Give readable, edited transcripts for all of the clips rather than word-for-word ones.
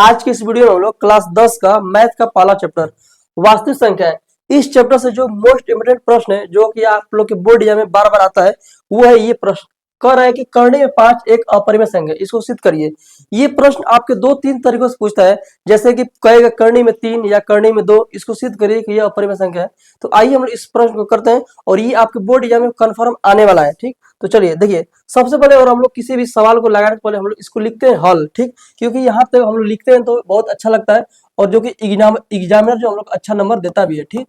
आज की इस वीडियो में हम लोग क्लास 10 का मैथ का पहला चैप्टर वास्तविक संख्या है। इस चैप्टर से जो मोस्ट इम्पोर्टेंट प्रश्न है जो कि आप लोग के बोर्ड एग्जाम में बार बार आता है वो है ये प्रश्न। कह रहा है कि करनी में 5 एक अपरिमेय संख्या है, इसको सिद्ध करिए। ये प्रश्न आपके 2-3 तरीकों से पूछता है, जैसे कि कहेगा करनी में 3 या करनी में 2, इसको सिद्ध करिए कि यह अपरिमेय संख्या है। तो आइए हम लोग इस प्रश्न को करते हैं और ये आपके बोर्ड एग्जाम में कन्फर्म आने वाला है। ठीक, तो चलिए देखिए, सबसे पहले और हम लोग किसी भी सवाल को लगाने से पहले हम लोग इसको लिखते हैं हल। ठीक, क्योंकि यहाँ पे हम लोग लिखते हैं तो बहुत अच्छा लगता है और जो कि एग्जामिनर जो हम लोग अच्छा नंबर देता भी है। ठीक,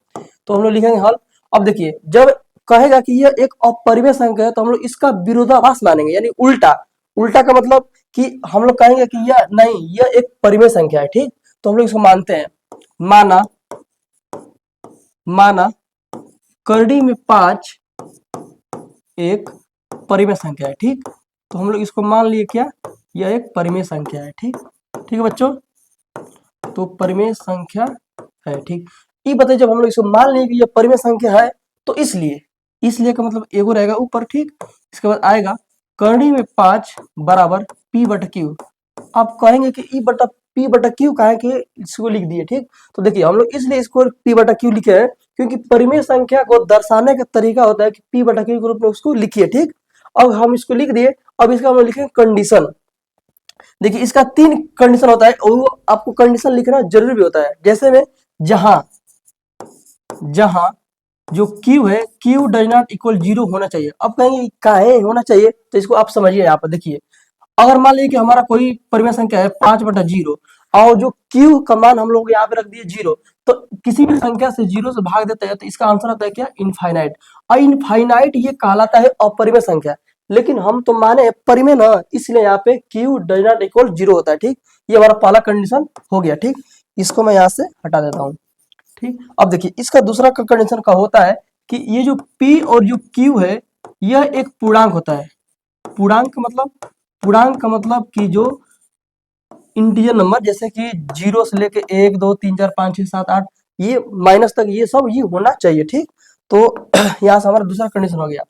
तो हम लोग लिखेंगे हल। अब देखिए, जब कहेगा कि यह एक अपरिमेय संख्या है तो हम लोग इसका विरोधाभास मानेंगे, यानी उल्टा। उल्टा का मतलब कि हम लोग कहेंगे कि यह नहीं, यह एक परिमेय संख्या है। ठीक, तो हम लोग इसको मानते हैं। माना माना करनी में 5 एक परिमेय संख्या है। ठीक, तो हम लोग इसको मान लिए क्या, यह एक परिमेय संख्या है। ठीक, ठीक है बच्चों, तो परिमेय संख्या है। ठीक, ये बताइए, जब हम लोग इसको मान लिए कि यह परिमेय संख्या है तो इसलिए का मतलब एगो रहेगा ऊपर। ठीक, इसके बाद आएगा करनी में 5 बराबर पी बटा क्यू। आप कहेंगे कि ई बटा पी बटा क्यू काहे कि इसको लिख दिए। ठीक, तो देखिए हम लोग इसलिए इसको पी बटा क्यू लिखे हैं क्योंकि परिमेय संख्या को दर्शाने का तरीका होता है कि पी बटा क्यू के रूप में उसको लिखिए। ठीक, अब हम इसको लिख दिए। अब इसका हम लोग लिखेंगे कंडीशन। देखिए, इसका 3 कंडीशन होता है और वो आपको कंडीशन लिखना जरूरी भी होता है। जैसे में जहां जहां जो Q है, Q डज नॉट इक्वल 0 होना चाहिए। अब कहेंगे काहे होना चाहिए, तो इसको आप समझिए। यहाँ पर देखिए, अगर मान लीजिए कि हमारा कोई परिमेय संख्या है 5/0 और जो Q का मान हम लोग यहाँ पे रख दिए 0, तो किसी भी संख्या से 0 से भाग देते हैं तो इसका आंसर आता है क्या, इनफाइनाइट। और इनफाइनाइट ये कहलाता है अपरिमेय संख्या। लेकिन हम तो माने परिमेय ना, इसलिए यहाँ पे Q डज नॉट इक्वल 0 होता है। ठीक, ये हमारा पहला कंडीशन हो गया। ठीक, इसको मैं यहाँ से हटा देता हूँ। ठीक, अब देखिए इसका दूसरा कंडीशन का होता है कि ये जो P और जो Q है यह एक पूर्णांक होता है। पूर्णांक का मतलब कि जो इंटीजर नंबर, जैसे कि 0 से लेके 1 2 3 4 5 6 7 8 ये माइनस तक ये सब ये होना चाहिए। ठीक, तो यहाँ से हमारा दूसरा कंडीशन हो गया।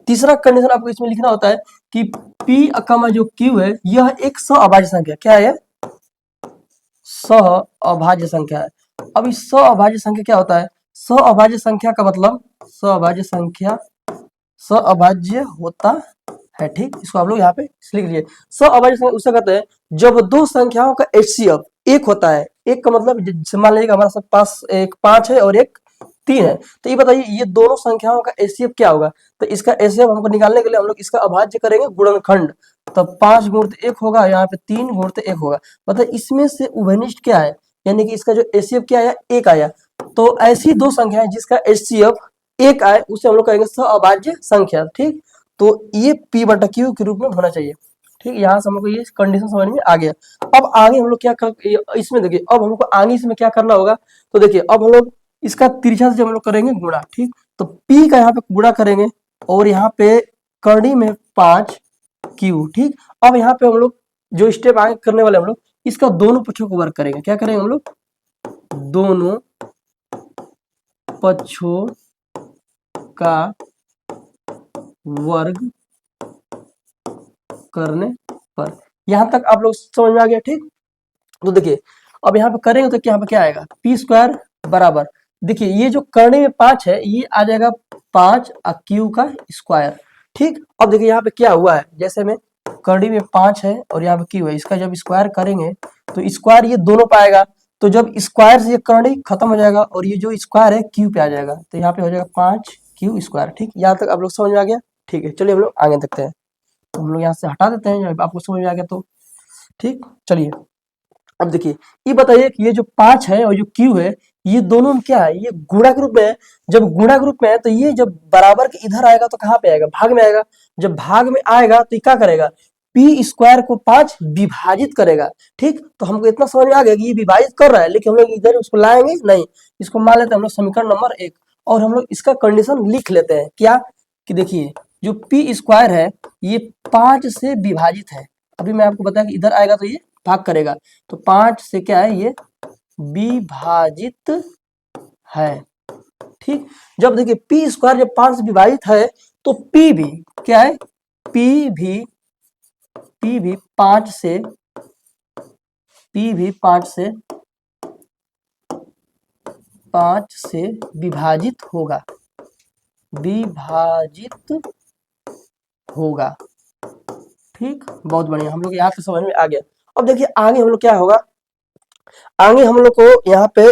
तीसरा कंडीशन आपको इसमें लिखना होता है कि P अकामा जो Q है यह एक सहअभाज्य संख्या। क्या है, सहअभाज्य संख्या है। अब इस सहअभाज्य संख्या क्या होता है, सहअभाज्य संख्या का मतलब सहअभाज्य संख्या सहअभाज्य होता है। ठीक, इसको आप लोग यहाँ पे लिख लीजिए। सहअभाज्य संख्या उसे कहते हैं जब दो संख्याओं का HCF एक होता है। एक का मतलब मान लीजिए हमारे पास एक 5 है और एक 3 है, तो ये बताइए ये दोनों संख्याओं का HCF क्या होगा। तो इसका HCF हमको निकालने के लिए हम लोग इसका अभाज्य करेंगे गुणनखंड। तब 5 गुणित 1 होगा, यहाँ पे 3 गुणित 1 होगा। मतलब इसमें से उभयनिष्ठ क्या है, यानी कि इसका जो HCF क्या आया, 1 आया। तो ऐसी दो संख्याएं जिसका HCF 1 आए उसे हम लोग कहेंगे सहअभाज्य संख्या। ठीक, तो ये P बटा Q के रूप में होना चाहिए। ठीक, यहाँ से हमको ये कंडीशन समझ में आ गया। अब आगे हम लोग क्या कर, इसमें देखिए अब हमको आगे इसमें क्या करना होगा। तो देखिए अब हम लोग इसका तिरछा से जब हम लोग करेंगे गुणा। ठीक, तो P का यहाँ पे गुणा करेंगे और यहाँ पे करनी में 5 Q। ठीक, अब यहाँ पे हम लोग जो स्टेप आगे करने वाले हम लोग इसका दोनों पक्षों को वर्ग करेंगे। क्या करेंगे हम लोग, दोनों पक्षों का वर्ग करने पर। यहां तक आप लोग समझ में आ गया। ठीक, तो देखिए अब यहाँ पे करेंगे तो यहाँ पे क्या आएगा, p² बराबर, देखिए ये जो करने में 5 है ये आ जाएगा 5 Q का स्क्वायर। ठीक, अब देखिए यहाँ पे क्या हुआ है, जैसे में करनी में 5 है और यहाँ पे Q है, इसका जब स्क्वायर करेंगे तो स्क्वायर ये दोनों पे आएगा। तो जब स्क्वायर से ये करनी खत्म हो जाएगा और ये जो स्क्वायर है Q पे आ जाएगा, तो यहाँ पे हो जाएगा 5Q²। ठीक, यहाँ तक आप लोग समझ में आ गया। ठीक है, चलिए हम लोग आगे देखते हैं। तो हम लोग यहाँ से हटा देते हैं, आपको समझ में आ गया तो। ठीक, चलिए अब देखिए ये बताइए कि ये जो 5 है और जो Q है ये दोनों में क्या है, ये गुणा के रूप में है। जब गुणा के रूप में है तो ये जब बराबर के इधर आएगा तो कहाँ पे आएगा, भाग में आएगा। जब भाग में आएगा तो ये क्या करेगा, p² को 5 विभाजित करेगा। ठीक, तो हमको इतना समझ में आ गया कि ये विभाजित कर रहा है, लेकिन हम लोग इधर उसको लाएंगे नहीं, इसको मान लेते हैं हम लोग समीकरण नंबर 1 और हम लोग इसका कंडीशन लिख लेते हैं। क्या कि देखिए जो p² है ये 5 से विभाजित है। अभी मैं आपको बताया कि इधर आएगा तो ये भाग करेगा, तो 5 से क्या है, ये विभाजित है। ठीक, जब देखिए p² जब 5 से विभाजित है तो p भी क्या है, p भी 5 से p भी 5 से विभाजित होगा, ठीक। बहुत बढ़िया, हम लोग यहाँ से समझ में आ गया। अब देखिए आगे हम लोग क्या होगा, आगे हम लोग को यहाँ पे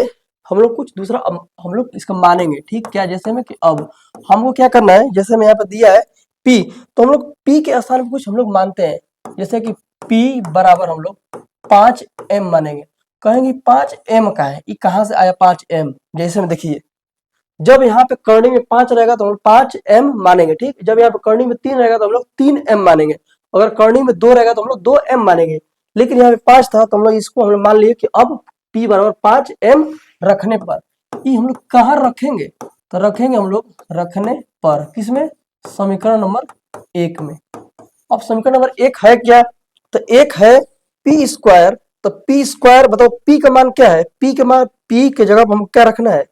हम लोग कुछ दूसरा हम लोग इसका मानेंगे, ठीक। क्या जैसे में कि अब हमको क्या करना है, जैसे में यहाँ पे दिया है p, तो हम लोग p के स्थान पे कुछ हम लोग मानते हैं, जैसे कि p बराबर हम लोग 5m मानेंगे। कहेंगे 5m का है, ये कहाँ से आया 5m, जैसे में देखिए जब यहाँ पे करनी में 5 रहेगा तो हम लोग 5m मानेंगे, ठीक। जब यहाँ पे करनी में 3 रहेगा तो हम लोग 3m मानेंगे, अगर करनी में 2 रहेगा तो हम लोग 2m मानेंगे। लेकिन यहाँ पे 5 था तो हम लोग इसको हम लोग मान लिए कि अब p बराबर 5m रखने पर, ये हम लोग कहाँ रखेंगे, तो रखेंगे हम लोग रखने पर, किसमें, समीकरण नंबर 1 में। अब समीकरण नंबर 1 है क्या, तो 1 है p स्क्वायर, तो p स्क्वायर बताओ p का मान क्या है, p के मान, p के जगह पर हम क्या रखना है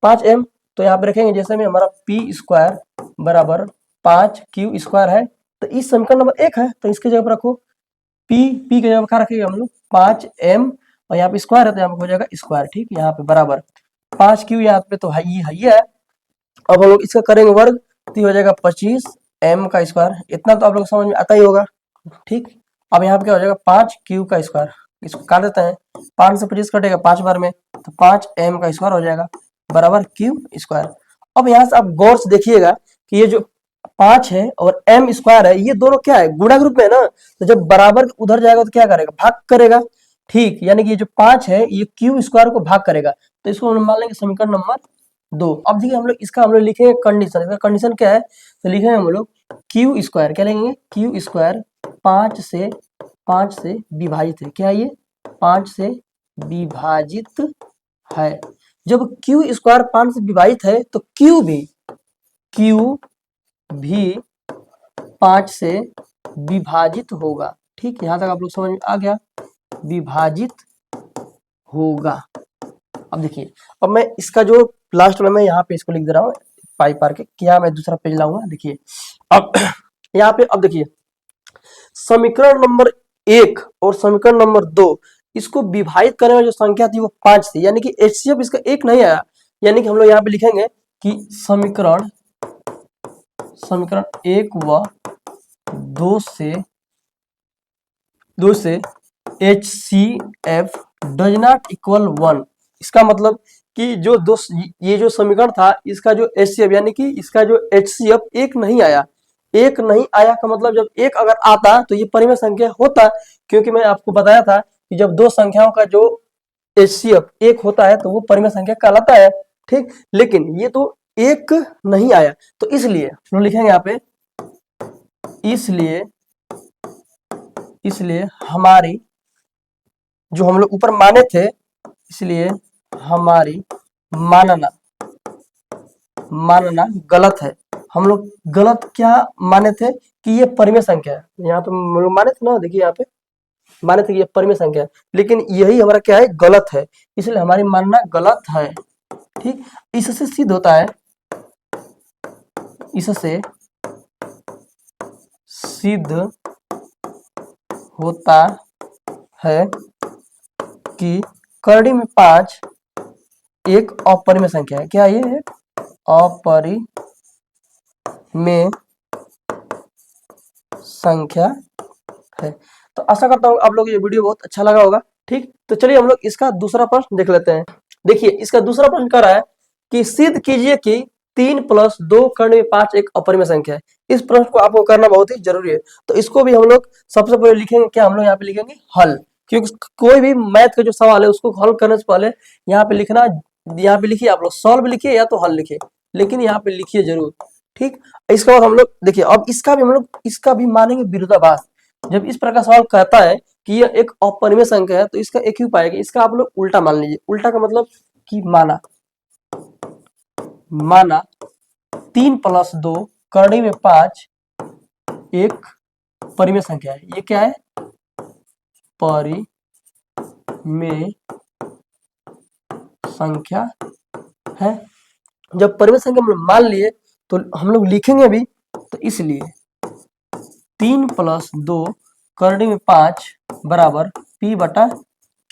5m, तो यहाँ पे रखेंगे जैसे में हमारा p स्क्वायर बराबर 5q स्क्वायर है, तो इस समीकरण नंबर 1 है तो इसके जगह पर रखो p के जगह पर क्या रखेंगे हम लोग 5m, और यहाँ पे स्क्वायर है तो यहाँ पे हो जाएगा स्क्वायर, ठीक। यहाँ पे बराबर 5q यहाँ पे तो है ही है। अब हम लोग इसका करेंगे वर्ग तो हो जाएगा 25m का स्क्वायर, इतना तो आप लोग समझ में आता ही होगा, ठीक। अब यहाँ पे क्या हो जाएगा 5q का स्क्वायर, इसको काट देते हैं, 5 से 25 कटेगा 5 बार में, तो 5m का स्क्वायर हो जाएगा बराबर q स्क्वायर। अब यहाँ से आप गौर से देखिएगा कि ये जो 5 है और m स्क्वायर है, ये दोनों क्या है, गुणा ग्रुप में है ना, तो जब बराबर उधर जाएगा तो क्या करेगा, भाग करेगा, ठीक। यानी कि ये जो 5 है ये q स्क्वायर को भाग करेगा, तो इसको हम मान लेंगे समीकरण नंबर 2। अब देखिए हम लोग इसका हम लोग लिखेंगे कंडीशन, इसका कंडीशन क्या है, तो लिखेंगे हम लोग q स्क्वायर, क्या लेंगे q स्क्वायर 5 से विभाजित है, क्या ये 5 से विभाजित है। जब q स्क्वायर 5 से विभाजित है तो q भी 5 से विभाजित होगा, ठीक। यहां तक आप लोग समझ में आ गया, विभाजित होगा। अब देखिए, अब मैं इसका जो लास्ट में मैं यहाँ पे इसको लिख दे रहा हूँ पाई पार के, क्या मैं दूसरा पेज लाऊंगा, देखिए अब यहाँ पे, अब देखिए समीकरण नंबर 1 और समीकरण नंबर 2 इसको विभाजित करने में जो संख्या थी वो 5 थी, यानी कि HCF इसका 1 नहीं आया, यानी कि हम लोग यहाँ पे लिखेंगे कि समीकरण 1 व 2 से HCF डज नॉट इक्वल 1। इसका मतलब कि जो ये जो समीकरण था इसका जो HCF यानी कि इसका जो HCF 1 नहीं आया, 1 नहीं आया का मतलब जब 1 अगर आता तो ये परिमेय संख्या होता, क्योंकि मैं आपको बताया था कि जब दो संख्याओं का जो HCF 1 होता है तो वो परिमेय संख्या कहलाता है, ठीक। लेकिन ये तो 1 नहीं आया, तो इसलिए हम लिखेंगे यहाँ पे, इसलिए हमारी जो हम लोग ऊपर माने थे, इसलिए हमारी मानना गलत है। हम लोग गलत क्या माने थे कि ये परिमेय संख्या है, यहाँ पे हम लोग माने थे ना, देखिए यहाँ पे माने थे कि ये परिमेय संख्या है, लेकिन यही हमारा क्या है, गलत है, इसलिए हमारी मानना गलत है, ठीक। इससे सिद्ध होता है, इससे सिद्ध होता है कि करड़ी में 5 एक अपरिमेय संख्या है, क्या ये एक अपरिमेय संख्या है। तो आशा करता हूँ आप लोग ये वीडियो बहुत अच्छा लगा होगा, ठीक। तो चलिए हम लोग इसका दूसरा प्रश्न देख लेते हैं। देखिए इसका दूसरा प्रश्न कह रहा है कि सिद्ध कीजिए कि 3 + 2 करने में 5 एक अपरिमेय संख्या है। इस प्रश्न को आपको करना बहुत ही जरूरी है, तो इसको भी हम लोग सबसे पहले लिखेंगे, क्या हम लोग यहाँ पे लिखेंगे हल, क्योंकि कोई भी मैथ का जो सवाल है उसको हल करने से पहले यहाँ पे लिखना, यहाँ पे लिखिए, आप लोग सॉल्व लिखिए या तो हल लिखिए, लेकिन यहाँ पे लिखिए जरूर, ठीक। इसके बाद हम लोग देखिए, अब इसका भी हम लोग इसका भी मानेंगे विरोधाभास। जब इस प्रकार सवाल कहता है कि यह एक अपरिमेय संख्या है तो इसका एक ही उपाय है, इसका आप लोग उल्टा मान लीजिए। उल्टा का मतलब कि माना 3 + 2 करड़ी में 5 एक परिमेय संख्या है। ये क्या है, परिमेय संख्या है। जब परिमेय संख्या हम लोग मान लिए तो हम लोग लिखेंगे भी, तो इसलिए 3 + 2 करड़ी में 5 बराबर p/2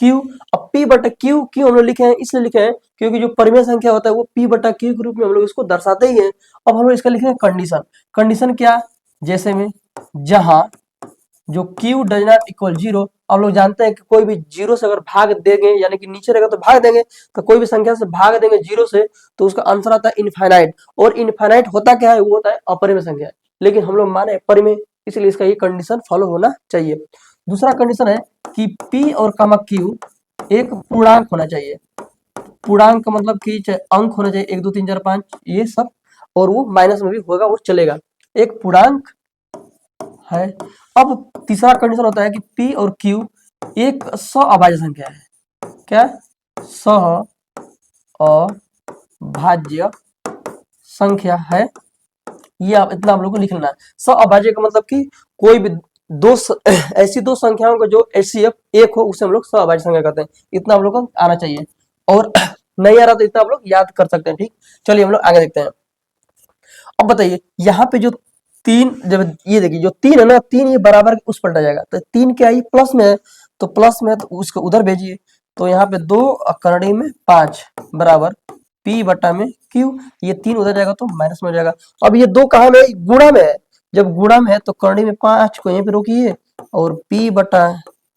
क्यू। अब पी बटा क्यू क्यों हम लोग लिखे हैं, इसलिए लिखे हैं क्योंकि जो परिमेय संख्या होता है वो पी बटा क्यू के रूप में हम लोग इसको दर्शाते ही हैं। अब हम लोग इसका लिखेंगे कंडीशन। कंडीशन क्या, जैसे में जहां जो q does not equal zero, आप लोग जानते हैं कि कोई भी जीरो से अगर भाग देंगे, यानी कि नीचे रहेगा तो भाग देंगे, तो कोई भी संख्या से भाग देंगे जीरो से तो उसका आंसर आता है इनफाइनाइट। और इनफाइनाइट होता क्या है, वो होता है अपरिमेय संख्या, लेकिन हम लोग माने परिमेय, इसलिए इसका ये कंडीशन फॉलो होना चाहिए। दूसरा कंडीशन है कि p और कमा q एक पूर्णांक होना चाहिए। पूर्णांक का मतलब कि चाहे अंक होना चाहिए 1 2 3 4 5 ये सब, और वो माइनस में भी होगा वो चलेगा, एक पूर्णांक है। अब तीसरा कंडीशन होता है कि p और q एक सअभाज्य संख्या है। क्या, सअभाज्य संख्या है। ये आप इतना आप लोग को लिख लेना है। सअभाज्य का मतलब कि कोई भी ऐसी दो संख्याओं का जो HCF एक हो उसे हम लोग सअभाज्य संख्या कहते हैं। इतना आप लोग को आना चाहिए, और नहीं आ रहा तो इतना आप लोग याद कर सकते हैं। ठीक, चलिए हम लोग आगे देखते हैं। अब बताइए यहाँ पे जो तीन, जब ये देखिए जो तीन है ना, तीन ये बराबर उस पलटा जाएगा, तो तीन क्या है प्लस में है, तो प्लस में है तो उसको उधर भेजिए। तो यहाँ पे 2 करड़ी में 5 बराबर p बटा में q, ये तीन उधर जाएगा तो माइनस में हो जाएगा। अब ये दो कहाँ में है, गुणा में है। जब गुणा में है तो करड़ी में 5 को यहीं पे रोकिए और p बटा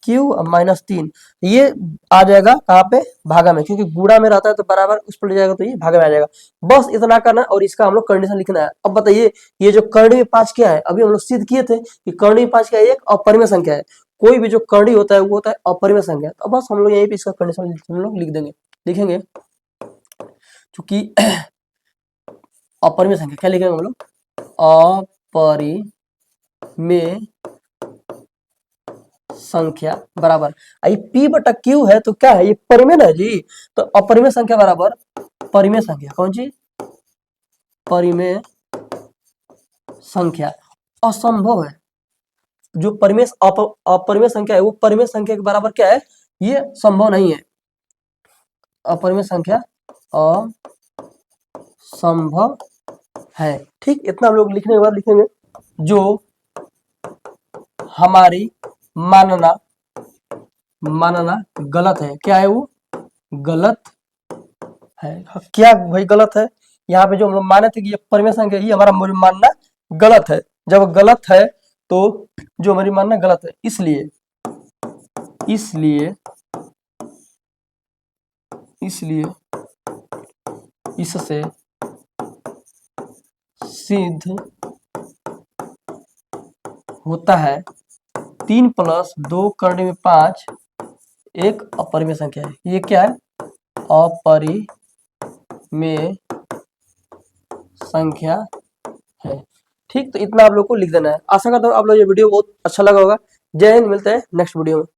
q माइनस 3 ये आ जाएगा कहाँ पे, भागा में, क्योंकि गुणा में रहता है तो बराबर उस पर जाएगा तो ये भागा में आ जाएगा। बस इतना करना और इसका हम लोग कंडीशन लिखना है। अब बताइए ये जो करड़ी में 5 क्या है, अभी हम लोग सिद्ध किए थे कि करड़ी में 5 क्या है, एक अपरिमेय संख्या है। कोई भी जो करड़ी होता है वो होता है अपरिमेय संख्या। तो बस हम लोग यहीं पे इसका कंडीशन हम लोग लिख देंगे, लिखेंगे क्योंकि अपरिमेय संख्या क्या लिखेंगे हम लोग, अपरिमेय संख्या बराबर आई p बटा q है, तो क्या है ये परिमेय ना जी, तो अपरिमेय संख्या बराबर परिमेय संख्या, कौन सी, परिमेय संख्या। असंभव है, जो परिमेय अपरिमेय संख्या है वो परिमेय संख्या के बराबर क्या है, ये संभव नहीं है। अपरिमेय संख्या असंभव है। ठीक, इतना हम लोग लिखने के बाद लिखेंगे जो हमारी मानना गलत है। क्या है वो, गलत है। क्या भाई गलत है, यहाँ पे जो हम लोग माने थे कि ये परिमेय संख्या, ये हमारा मानना गलत है। जब गलत है तो जो हमारी मानना गलत है, इसलिए इससे सिद्ध होता है 3 + 2 करने में 5 एक अपरिमेय संख्या है। ये क्या है, अपरिमेय संख्या है। ठीक, तो इतना आप लोग को लिख देना है। आशा करता हूँ आप लोग ये वीडियो बहुत अच्छा लगा होगा। जय हिंद, मिलते हैं नेक्स्ट वीडियो में।